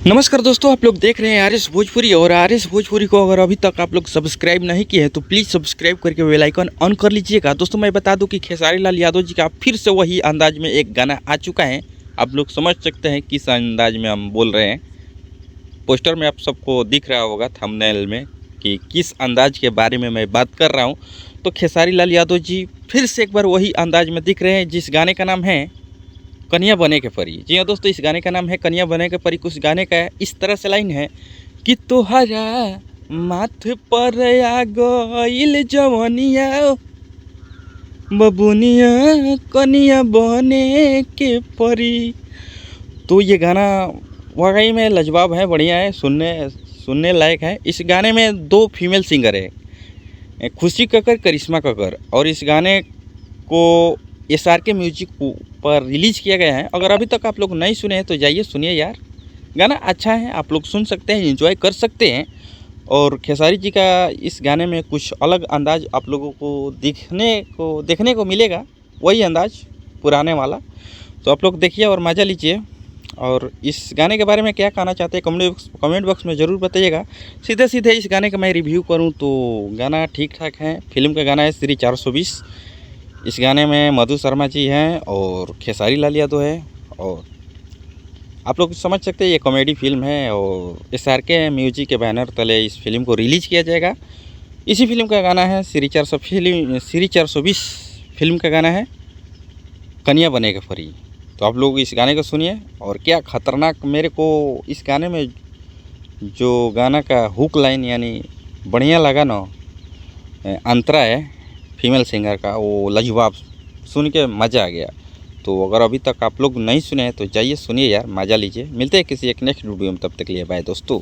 नमस्कार दोस्तों, आप लोग देख रहे हैं आर एस भोजपुरी। और आर एस भोजपुरी को अगर अभी तक आप लोग सब्सक्राइब नहीं किए हैं तो प्लीज़ सब्सक्राइब करके बेल आइकन ऑन कर लीजिएगा। दोस्तों मैं बता दूं कि खेसारी लाल यादव जी का फिर से वही अंदाज में एक गाना आ चुका है। आप लोग समझ सकते हैं किस अंदाज में हम बोल रहे हैं। पोस्टर में आप सबको दिख रहा होगा थंबनेल में कि किस अंदाज के बारे में मैं बात कर रहा हूँ। तो खेसारी लाल यादव जी फिर से एक बार वही अंदाज में दिख रहे हैं, जिस गाने का नाम है कन्या बने के परी। जी हाँ दोस्तों, इस गाने का नाम है कन्या बने के परी। कुछ गाने का इस तरह से लाइन है कि तोहरा माथ पर आ गइल जवनिया बबुनिया कन्या बने के परी। तो ये गाना वाकई में लाजवाब है, बढ़िया है, सुनने लायक है। इस गाने में दो फीमेल सिंगर है, खुशी कक्कर, करिश्मा कक्कर। और इस गाने को SRK म्यूजिक पर रिलीज़ किया गया है। अगर अभी तक आप लोग नहीं सुने हैं तो जाइए सुनिए यार, गाना अच्छा है, आप लोग सुन सकते हैं, एंजॉय कर सकते हैं। और खेसारी जी का इस गाने में कुछ अलग अंदाज आप लोगों को देखने को मिलेगा, वही अंदाज पुराने वाला। तो आप लोग देखिए और मज़ा लीजिए। और इस गाने के बारे में क्या कहना चाहते हैं कमेंट बॉक्स में ज़रूर बताइएगा। सीधे इस गाने का मैं रिव्यू करूँ तो गाना ठीक ठाक है। फिल्म का गाना है श्री 420। इस गाने में मधु शर्मा जी हैं और खेसारी लाल यादव है। और आप लोग समझ सकते हैं ये कॉमेडी फिल्म है और SRK म्यूजिक के बैनर तले इस फिल्म को रिलीज़ किया जाएगा। इसी फिल्म का गाना है श्री 420 फिल्म का गाना है कन्या बने के परी। तो आप लोग इस गाने को सुनिए। और क्या ख़तरनाक मेरे को इस गाने में जो गाना का हुक लाइन यानी बढ़िया लगा ना, अंतरा है फीमेल सिंगर का, वो लाजवाब, सुन के मज़ा आ गया। तो अगर अभी तक आप लोग नहीं सुने हैं तो जाइए सुनिए यार, मज़ा लीजिए। मिलते हैं किसी एक नेक्स्ट वीडियो में, तब तक के लिए बाय दोस्तों।